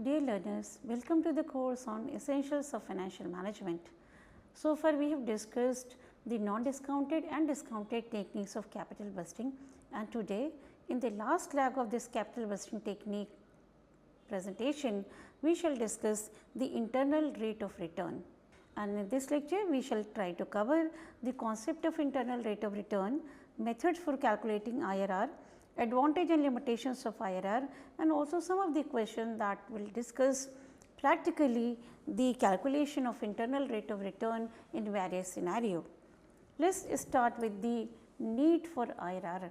Dear learners, welcome to the course on Essentials of Financial Management. So far we have discussed the non-discounted and discounted techniques of capital budgeting, and today in the last leg of this capital budgeting technique presentation, we shall discuss the internal rate of return. And in this lecture, we shall try to cover the concept of internal rate of return, methods for calculating IRR, advantage and limitations of IRR, and also some of the questions that will discuss practically the calculation of internal rate of return in various scenarios. Let us start with the need for IRR.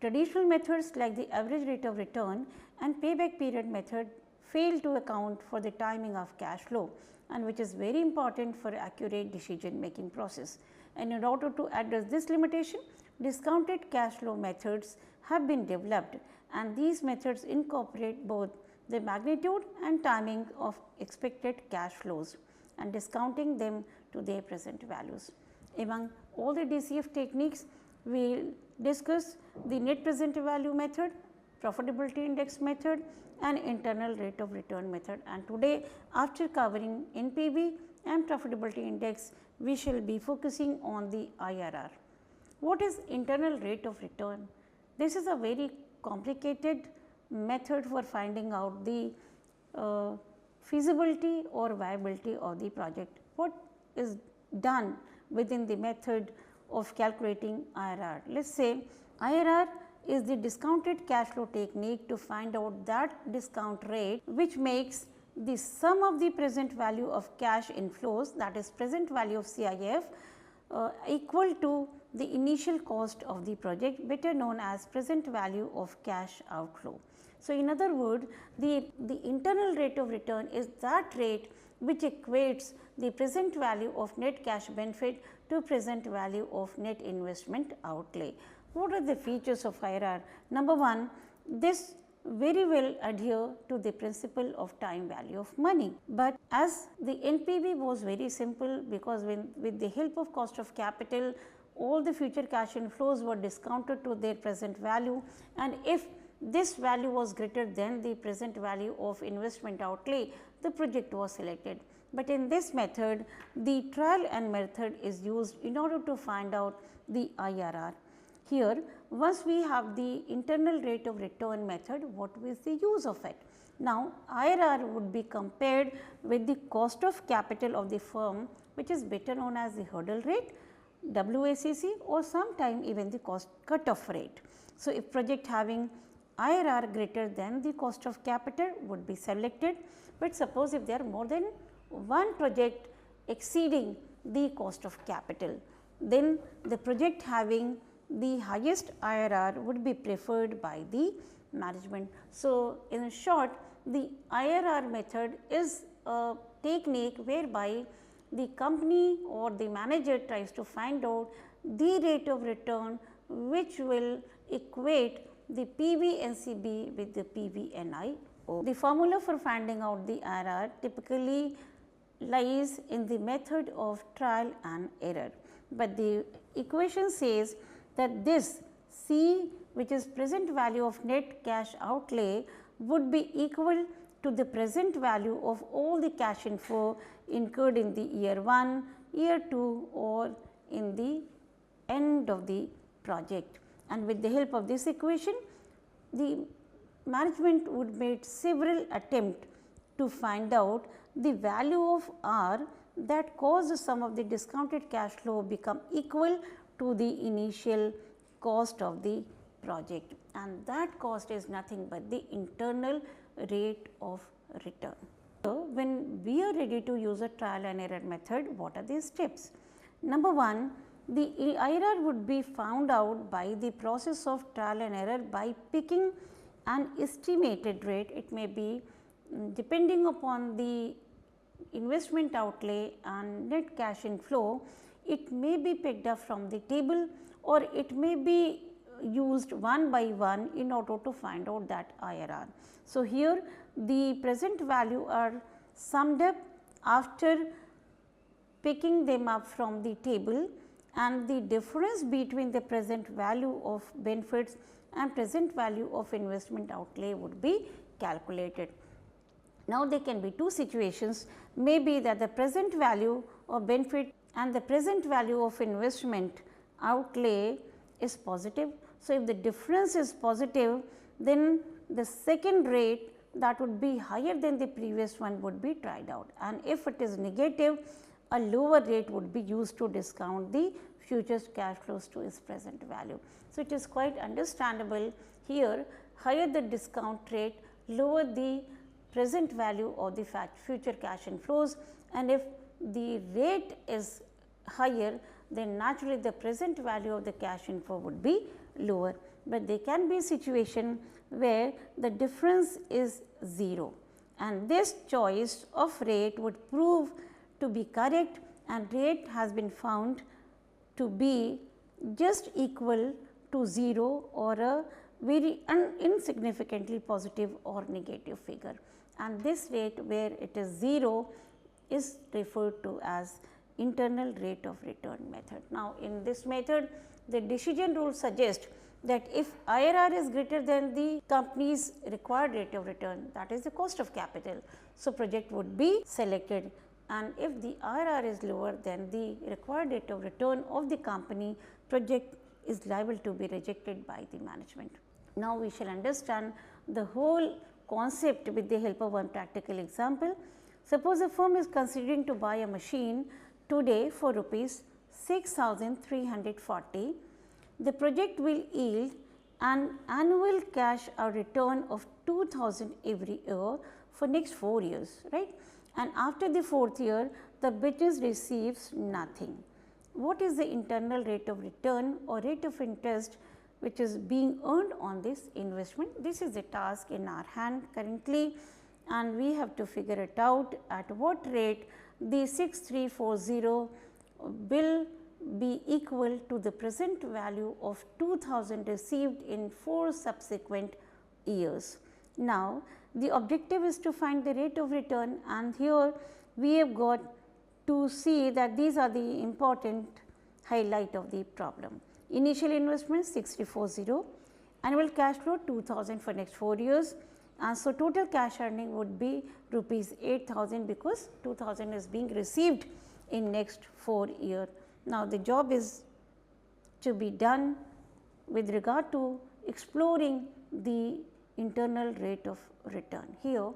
Traditional methods like the average rate of return and payback period method fail to account for the timing of cash flow, and which is very important for accurate decision making process. And in order to address this limitation, discounted cash flow methods have been developed, and these methods incorporate both the magnitude and timing of expected cash flows and discounting them to their present values. Among all the DCF techniques, we will discuss the net present value method, profitability index method, and internal rate of return method. And today, after covering NPV and profitability index, we shall be focusing on the IRR. What is internal rate of return? This is a very complicated method for finding out the feasibility or viability of the project. What is done within the method of calculating IRR? Let us say IRR is the discounted cash flow technique to find out that discount rate which makes the sum of the present value of cash inflows, that is present value of CIF, equal to the initial cost of the project, better known as present value of cash outflow. So, in other words, the internal rate of return is that rate which equates the present value of net cash benefit to present value of net investment outlay. What are the features of IRR? Number one, this very well adhere to the principle of time value of money, but as the NPV was very simple, because with the help of cost of capital, all the future cash inflows were discounted to their present value, and if this value was greater than the present value of investment outlay, the project was selected. But in this method, the trial and method is used in order to find out the IRR. Here, once we have the internal rate of return method, what is the use of it? Now, IRR would be compared with the cost of capital of the firm, which is better known as the hurdle rate, WACC, or sometime even the cost cutoff rate. So, if project having IRR greater than the cost of capital would be selected, but suppose if there are more than one project exceeding the cost of capital, then the project having the highest IRR would be preferred by the management. So, in short, the IRR method is a technique whereby the company or the manager tries to find out the rate of return which will equate the PV NCB with the PV NIO. The formula for finding out the IRR typically lies in the method of trial and error, but the equation says that this C, which is present value of net cash outlay, would be equal to the present value of all the cash inflow incurred in the year 1, year 2, or in the end of the project. And with the help of this equation, the management would make several attempts to find out the value of R that caused the sum of the discounted cash flow become equal to the initial cost of the project, and that cost is nothing but the internal rate of return. So, when we are ready to use a trial and error method, what are the steps? Number one, the IRR would be found out by the process of trial and error by picking an estimated rate. It may be depending upon the investment outlay and net cash inflow, it may be picked up from the table, or it may be used one by one in order to find out that IRR. So, here the present value are summed up after picking them up from the table, and the difference between the present value of benefits and present value of investment outlay would be calculated. Now, there can be two situations, maybe that the present value of benefit and the present value of investment outlay is positive. So, if the difference is positive, then the second rate that would be higher than the previous one would be tried out, and if it is negative, a lower rate would be used to discount the future cash flows to its present value. So, it is quite understandable here, higher the discount rate, lower the present value of the future cash inflows, and if the rate is higher, then naturally the present value of the cash inflow would be lower. But there can be a situation where the difference is 0, and this choice of rate would prove to be correct, and rate has been found to be just equal to 0 or a very insignificantly positive or negative figure, and this rate where it is 0 is referred to as internal rate of return method. Now, in this method, the decision rule suggests that if IRR is greater than the company's required rate of return, that is the cost of capital, so project would be selected, and if the IRR is lower than the required rate of return of the company, project is liable to be rejected by the management. Now, we shall understand the whole concept with the help of one practical example. Suppose a firm is considering to buy a machine today for rupees 6,340. The project will yield an annual cash return of 2,000 every year for next 4 years, right, and after the 4th year the business receives nothing. What is the internal rate of return or rate of interest which is being earned on this investment? This is a task in our hand currently, and we have to figure it out at what rate the 6,340 will be equal to the present value of 2,000 received in 4 subsequent years. Now, the objective is to find the rate of return, and here we have got to see that these are the important highlight of the problem. Initial investment 6,340, annual cash flow 2,000 for next 4 years, and so total cash earning would be rupees 8,000 because 2,000 is being received in next 4 years. Now, the job is to be done with regard to exploring the internal rate of return. Here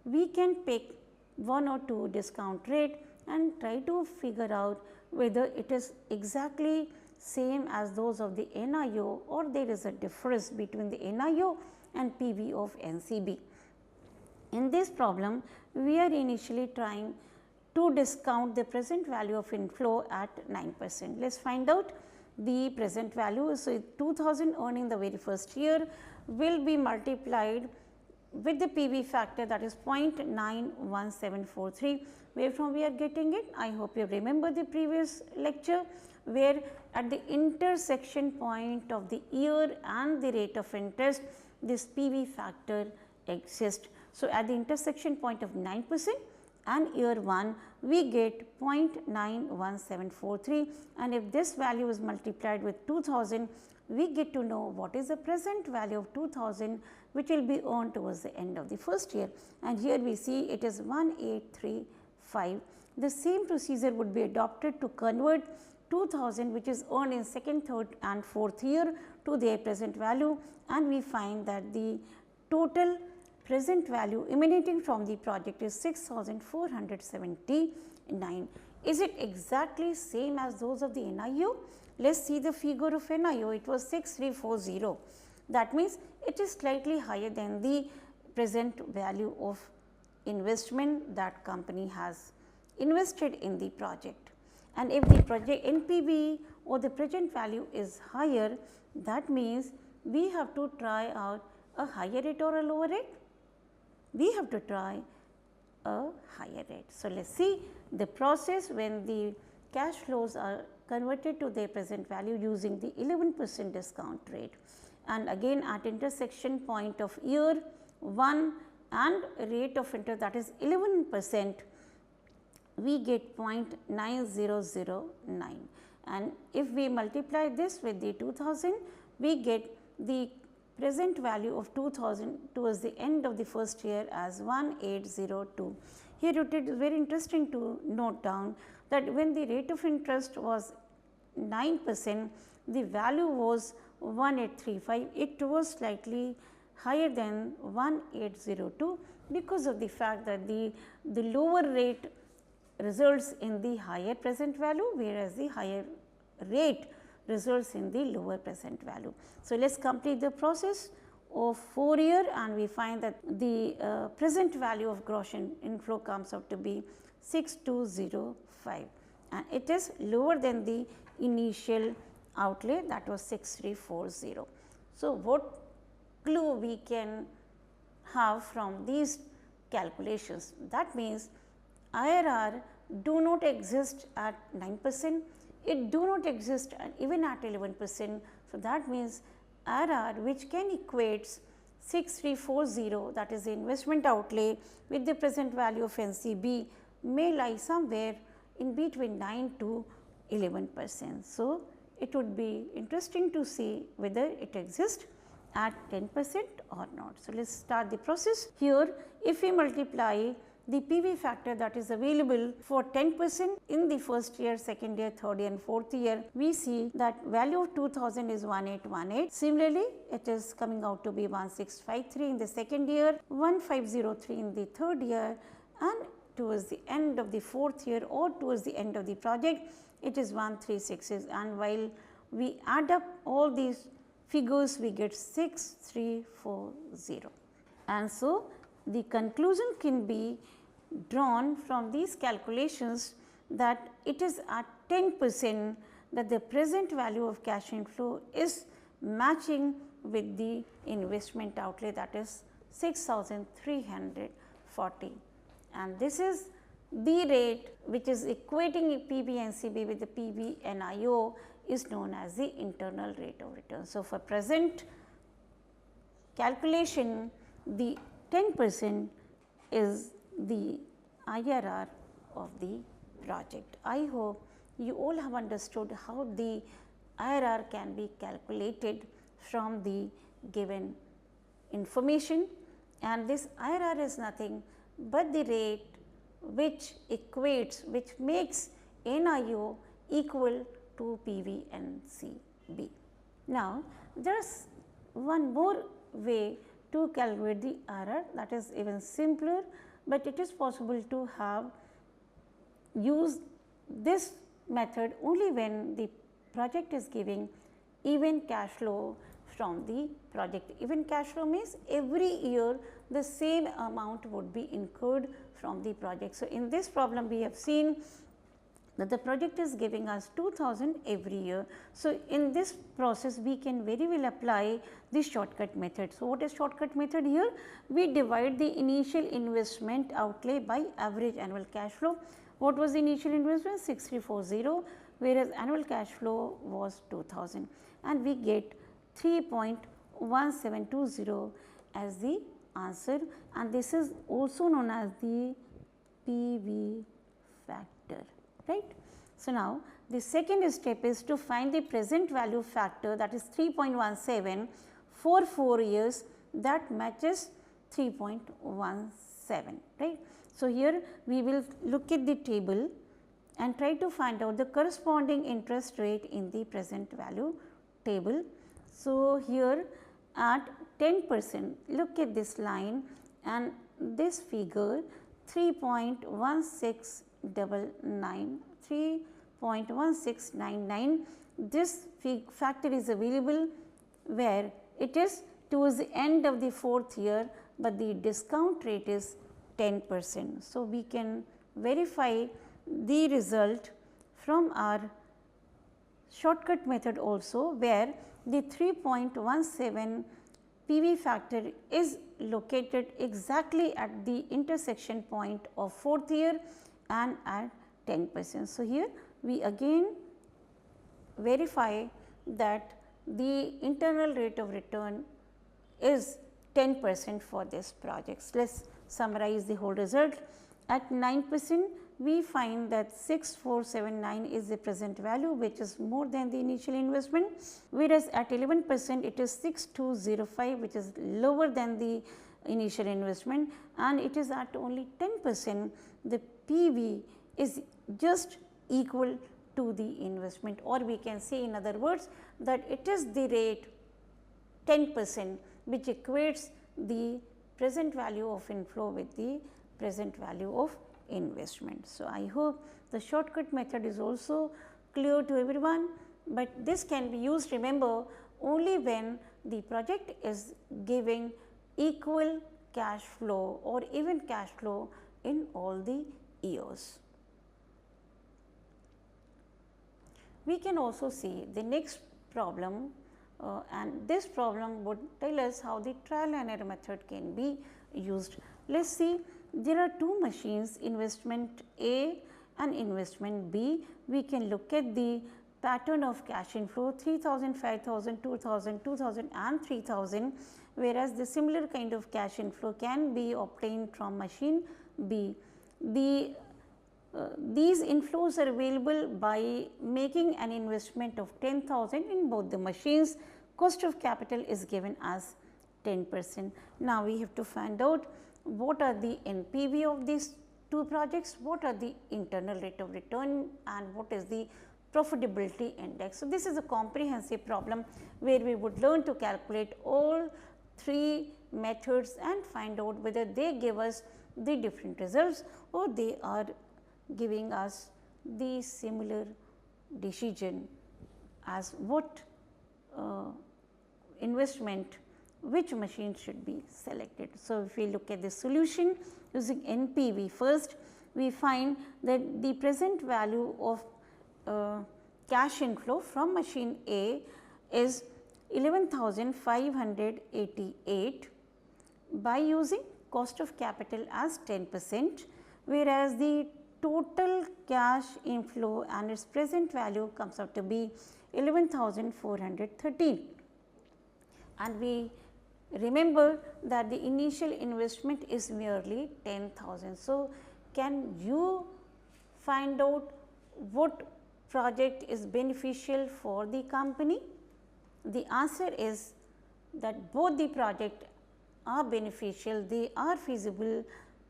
we can pick 1 or 2 discount rate and try to figure out whether it is exactly same as those of the NIO or there is a difference between the NIO and PV of NCB. In this problem, we are initially trying to discount the present value of inflow at 9%. Let us find out the present value. So, 2,000 earned in the very first year will be multiplied with the PV factor, that is 0.91743. Where from we are getting it? I hope you remember the previous lecture, where at the intersection point of the year and the rate of interest, this PV factor exists. So, at the intersection point of 9% and year 1, we get 0.91743, and if this value is multiplied with 2,000, we get to know what is the present value of 2,000 which will be earned towards the end of the first year, and here we see it is 1835. The same procedure would be adopted to convert 2,000 which is earned in second, third and fourth year to their present value, and we find that the total present value emanating from the project is 6,479. Is it exactly same as those of the NIO? Let us see the figure of NIO. It was 6,340. That means it is slightly higher than the present value of investment that company has invested in the project. And if the project NPV or the present value is higher, that means we have to try out a higher rate or a lower rate. We have to try a higher rate. So, let us see the process when the cash flows are converted to their present value using the 11% discount rate, and again at intersection point of year 1 and rate of interest, that is 11%, we get 0.9009, and if we multiply this with the 2,000, we get the present value of 2000 towards the end of the first year as 1802. Here it is very interesting to note down that when the rate of interest was 9%, the value was 1835. It was slightly higher than 1802 because of the fact that the lower rate results in the higher present value, whereas the higher rate results in the lower present value. So, let us complete the process of 4 year and we find that the present value of gross inflow comes out to be 6205 and it is lower than the initial outlay, that was 6340. So, what clue we can have from these calculations? That means IRR do not exist at 9%, it do not exist even at 11%. So, that means IRR which can equates 6340, that is the investment outlay with the present value of NCB, may lie somewhere in between 9 to 11%. So, it would be interesting to see whether it exists at 10% or not. So, let us start the process. Here if we multiply the PV factor that is available for 10% in the first year, second year, third year and fourth year, we see that value of 2000 is 1818. Similarly, it is coming out to be 1653 in the second year, 1503 in the third year and towards the end of the fourth year or towards the end of the project, it is 136, and while we add up all these figures, we get 6340. And so, the conclusion can be drawn from these calculations that it is at 10% that the present value of cash inflow is matching with the investment outlay, that is 6340, and this is the rate which is equating PV-NCB with the PV-NIO is known as the internal rate of return. So, for present calculation, the 10% is the IRR of the project. I hope you all have understood how the IRR can be calculated from the given information, and this IRR is nothing but the rate which equates, which makes NIO equal to PV-NCB. Now, there is one more way to calculate the IRR, that is even simpler, but it is possible to have use this method only when the project is giving even cash flow from the project. Even cash flow means every year the same amount would be incurred from the project. So, in this problem we have seen that the project is giving us 2000 every year. So, in this process we can very well apply the shortcut method. So, what is shortcut method here? We divide the initial investment outlay by average annual cash flow. What was the initial investment? 6340, whereas annual cash flow was 2000, and we get 3.1720 as the answer, and this is also known as the PV factor, right. So, now the second step is to find the present value factor, that is 3.17 for 4 years, that matches 3.17, right. So, here we will look at the table and try to find out the corresponding interest rate in the present value table. So, here at 10%, look at this line and this figure 3.1699, 3.1699, this factor is available where it is towards the end of the fourth year, but the discount rate is 10%. So, we can verify the result from our shortcut method also, where the 3.17 PV factor is located exactly at the intersection point of fourth year and at 10%. So, here we again verify that the internal rate of return is 10% for this project. Let us summarize the whole result. At 9%, we find that 6479 is the present value, which is more than the initial investment, whereas at 11% it is 6205, which is lower than the initial investment, and it is at only 10%, the PV is just equal to the investment, or we can say in other words that it is the rate 10%, which equates the present value of inflow with the present value of investment. So, I hope the shortcut method is also clear to everyone, but this can be used, remember, only when the project is giving equal cash flow or even cash flow in all the years. We can also see the next problem, and this problem would tell us how the trial and error method can be used. Let us see, there are two machines, investment A and investment B. We can look at the pattern of cash inflow 3000, 5000, 2000, 2000 and 3000, whereas the similar kind of cash inflow can be obtained from machine B. These inflows are available by making an investment of 10,000 in both the machines. Cost of capital is given as 10%. Now, we have to find out what are the NPV of these two projects, what are the internal rate of return, and what is the profitability index. So, this is a comprehensive problem where we would learn to calculate all three methods and find out whether they give us the different results or they are giving us the similar decision as what investment, which machine should be selected. So, if we look at the solution using NPV first, we find that the present value of cash inflow from machine A is 11,588 by using cost of capital as 10%, whereas the total cash inflow and its present value comes out to be 11,413. And we remember that the initial investment is merely 10,000. So, can you find out what project is beneficial for the company? The answer is that both the project are beneficial, they are feasible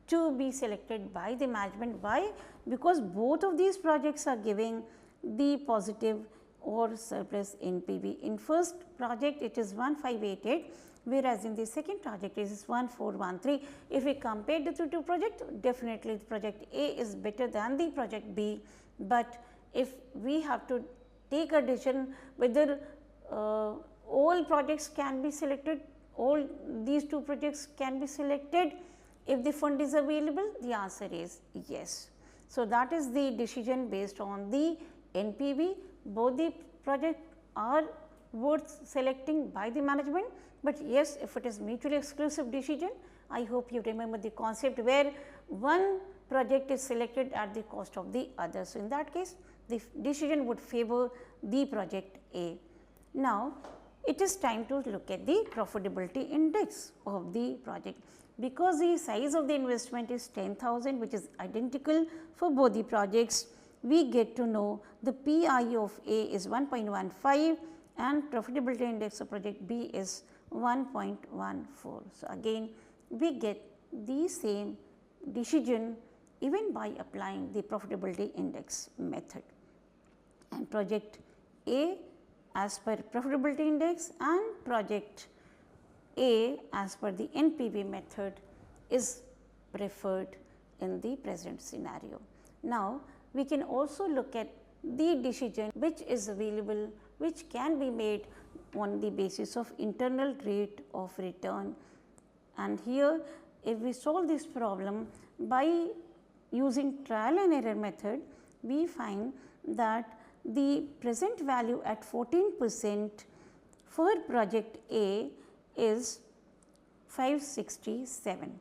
to be selected by the management. Why? Because both of these projects are giving the positive or surplus NPV. In first project it is 1588, whereas in the second project it is 1413. If we compare the two projects, definitely the project A is better than the project B, but if we have to take a decision whether all projects can be selected, all these two projects can be selected if the fund is available, the answer is yes. So, that is the decision based on the NPV. Both the projects are worth selecting by the management, but yes, if it is mutually exclusive decision, I hope you remember the concept where one project is selected at the cost of the other. So, in that case the decision would favor the project A. Now, it is time to look at the profitability index of the project. Because the size of the investment is 10,000, which is identical for both the projects, we get to know the PI of A is 1.15 and profitability index of project B is 1.14. So, again we get the same decision even by applying the profitability index method, and project A as per profitability index and project A as per the NPV method is preferred in the present scenario. Now, we can also look at the decision which is available, which can be made on the basis of internal rate of return. And here, if we solve this problem by using trial and error method, we find that the present value at 14% for project A is 567,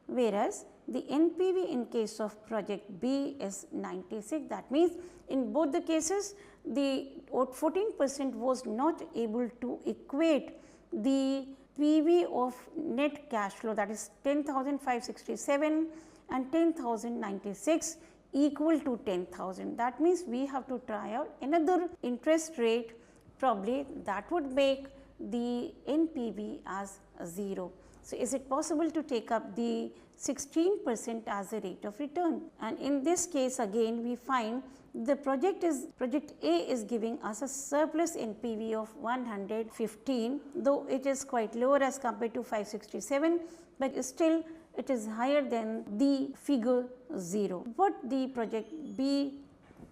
whereas the NPV in case of project B is 96. That means, in both the cases the 14% was not able to equate the PV of net cash flow, that is 10,567 and 10,096 equal to 10,000. That means we have to try out another interest rate, probably that would make the NPV as 0. So, is it possible to take up the 16% as a rate of return? And in this case again we find the project A is giving us a surplus NPV of 115, though it is quite lower as compared to 567, but still it is higher than the figure 0. What the project B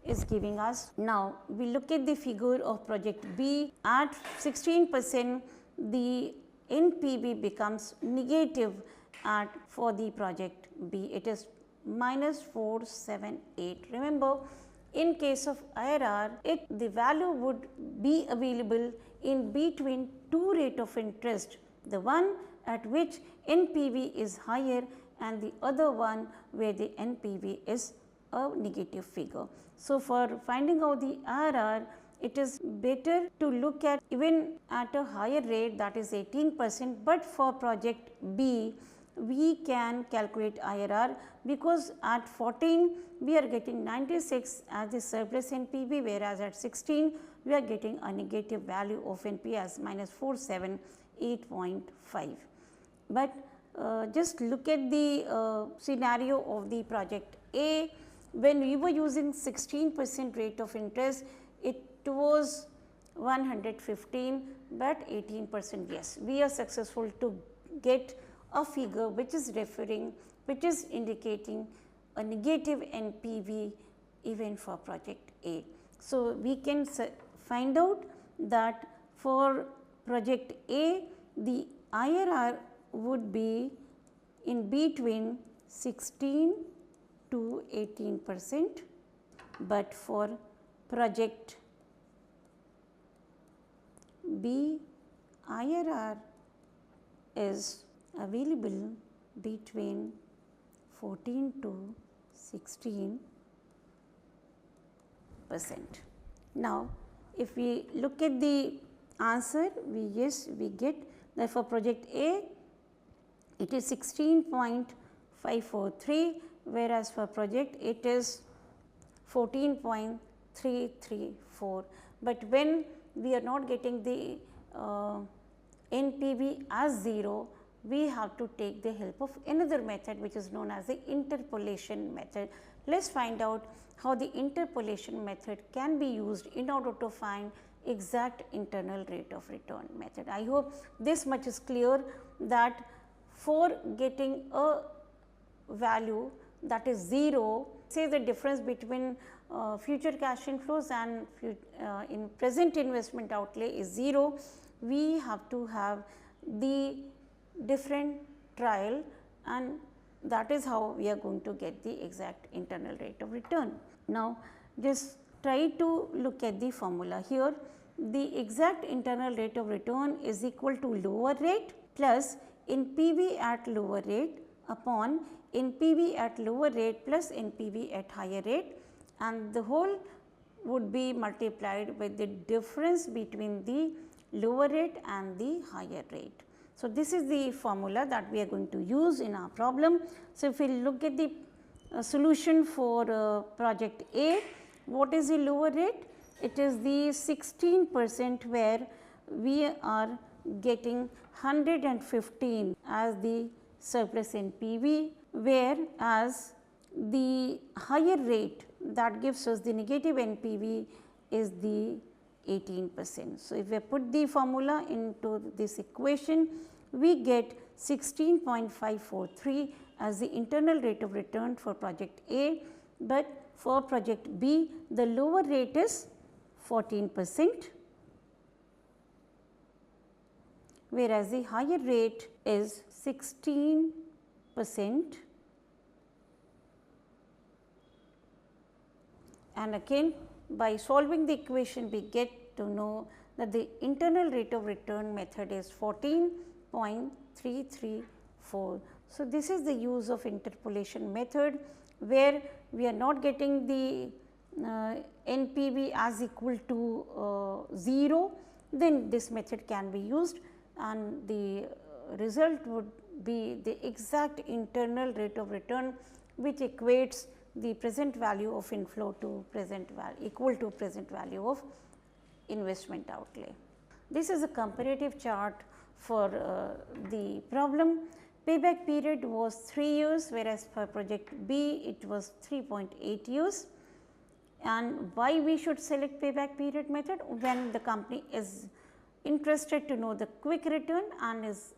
is giving us? Now, we look at the figure of project B. At 16%, the NPV becomes negative for the project B. It is minus 478. Remember, in case of IRR, the value would be available in between two rate of interest, the one at which NPV is higher and the other one where the NPV is a negative figure. So, for finding out the IRR, it is better to look at even at a higher rate, that is 18%, but for project B we can calculate IRR, because at 14 we are getting 96 as the surplus NPV, whereas at 16 we are getting a negative value of NPV as minus 478.5. But just look at the scenario of the project A. When we were using 16% rate of interest, it was 115, but 18%, yes, we are successful to get a figure which is indicating a negative NPV even for project A. So, we can find out that for project A, the IRR would be in between 16 to 18%, but for project B, IRR is available between 14 to 16%. Now, if we look at the answer, we get that for project A it is 16.543, whereas for project it is 14.334. But when we are not getting the NPV as 0, we have to take the help of another method which is known as the interpolation method. Let us find out how the interpolation method can be used in order to find exact internal rate of return method. I hope this much is clear, that for getting a value that is 0, say the difference between future cash inflows and in present investment outlay is 0, we have to have the different trial, and that is how we are going to get the exact internal rate of return. Now, just try to look at the formula here. The exact internal rate of return is equal to lower rate plus NPV at lower rate upon NPV at lower rate plus NPV at higher rate, and the whole would be multiplied with the difference between the lower rate and the higher rate. So, this is the formula that we are going to use in our problem. So, if we look at the solution for project A, what is the lower rate? It is the 16%, where we are getting 115 as the surplus NPV, whereas the higher rate that gives us the negative NPV is the 18%. So, if we put the formula into this equation, we get 16.543 as the internal rate of return for project A, but for project B the lower rate is 14%, whereas the higher rate is 16%, and again by solving the equation we get to know that the internal rate of return method is 14.334. So, this is the use of interpolation method, where we are not getting the NPV as equal to 0, then this method can be used, and the result would be the exact internal rate of return, which equates the present value of inflow to present value equal to present value of investment outlay. This is a comparative chart for the problem. Payback period was 3 years, whereas for project B it was 3.8 years. And why we should select payback period method? When the company is interested to know the quick return and is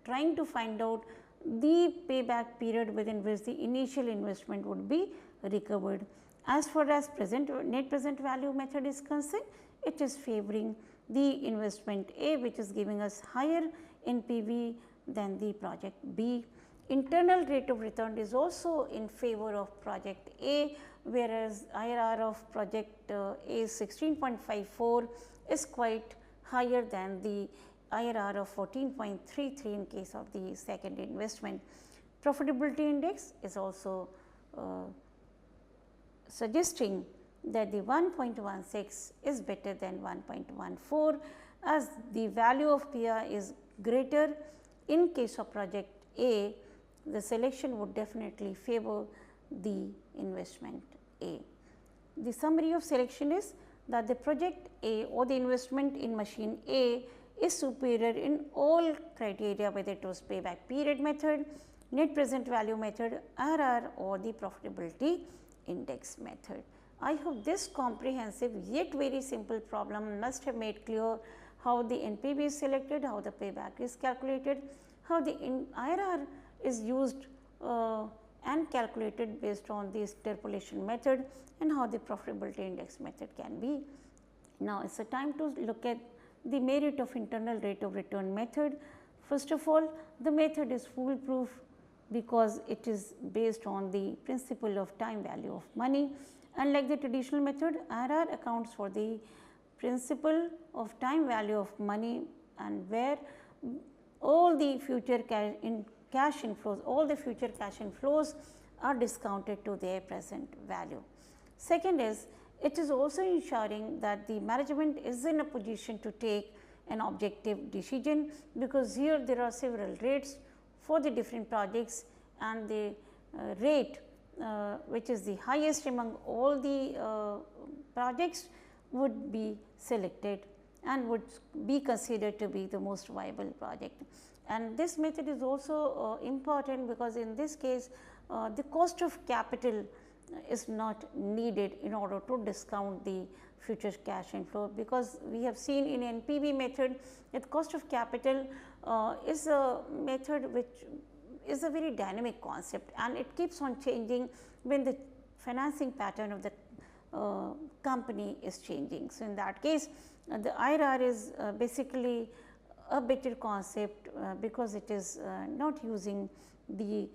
trying to find out the payback period within which the initial investment would be recovered. As far as net present value method is concerned, it is favoring the investment A, which is giving us higher NPV than the project B. Internal rate of return is also in favor of project A, whereas IRR of project A is 16.54 is quite higher than the IRR of 14.33 in case of the second investment. Profitability index is also suggesting that the 1.16 is better than 1.14, as the value of PR is greater. In case of project A, the selection would definitely favor the investment A. The summary of selection is that the project A or the investment in machine A is superior in all criteria, whether it was payback period method, net present value method, IRR or the profitability index method. I hope this comprehensive yet very simple problem must have made clear how the NPV is selected, how the payback is calculated, how the IRR is used and calculated based on the interpolation method, and how the profitability index method can be. Now, it is a time to look at the merit of internal rate of return method. First of all, the method is foolproof because it is based on the principle of time value of money. Unlike the traditional method, IRR accounts for the principle of time value of money, and where all the future cash inflows, all the future cash inflows are discounted to their present value. Second is, it is also ensuring that the management is in a position to take an objective decision, because here there are several rates for the different projects, and the rate which is the highest among all the projects would be selected and would be considered to be the most viable project. And this method is also important because in this case the cost of capital is not needed in order to discount the future cash inflow, because we have seen in NPV method that cost of capital is a method which is a very dynamic concept, and it keeps on changing when the financing pattern of the company is changing. So, in that case the IRR is basically a better concept because it is not using the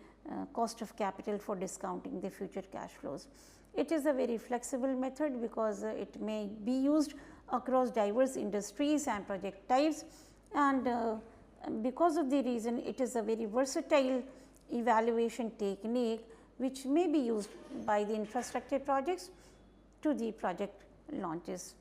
cost of capital for discounting the future cash flows. It is a very flexible method because it may be used across diverse industries and project types, and because of the reason it is a very versatile evaluation technique which may be used by the infrastructure projects to the project launches.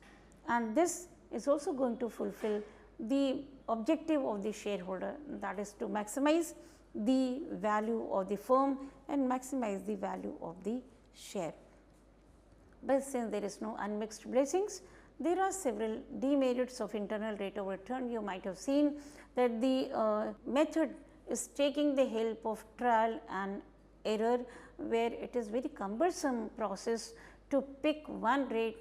And this is also going to fulfill the objective of the shareholder, that is to maximize the value of the firm and maximize the value of the share. But since there is no unmixed blessings, there are several demerits of internal rate of return. You might have seen that the method is taking the help of trial and error, where it is very cumbersome process to pick one rate,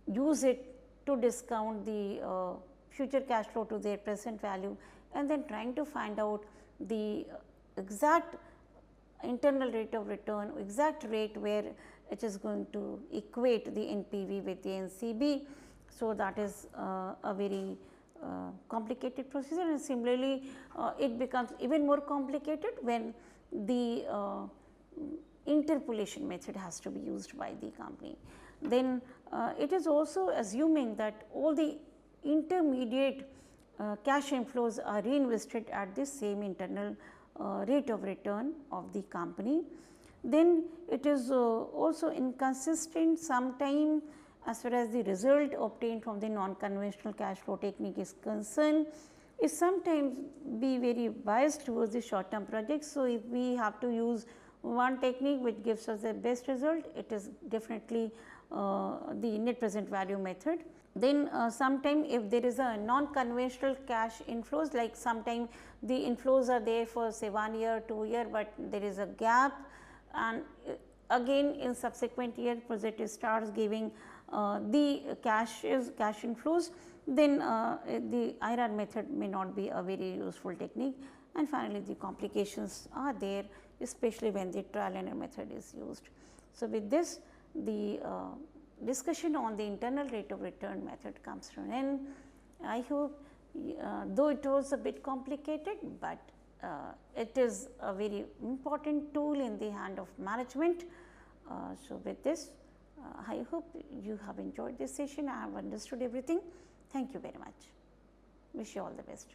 use it to discount the future cash flow to their present value, and then trying to find out the exact internal rate of return, exact rate where it is going to equate the NPV with the NCB. So, that is a very complicated procedure, and similarly it becomes even more complicated when the interpolation method has to be used by the company. Then it is also assuming that all the intermediate cash inflows are reinvested at the same internal rate of return of the company. Then it is also inconsistent sometime as far as the result obtained from the non-conventional cash flow technique is concerned, is sometimes be very biased towards the short term projects. So, if we have to use one technique which gives us the best result, it is definitely the net present value method. Then sometime if there is a non-conventional cash inflows, like sometime the inflows are there for say 1 year, 2 year, but there is a gap, and again in subsequent year project starts giving the cash inflows, then the IRR method may not be a very useful technique. And finally, the complications are there, especially when the trial and error method is used. So, with this the discussion on the internal rate of return method comes to an end. I hope though it was a bit complicated, but it is a very important tool in the hand of management. So, with this I hope you have enjoyed this session. I have understood everything. Thank you very much. Wish you all the best.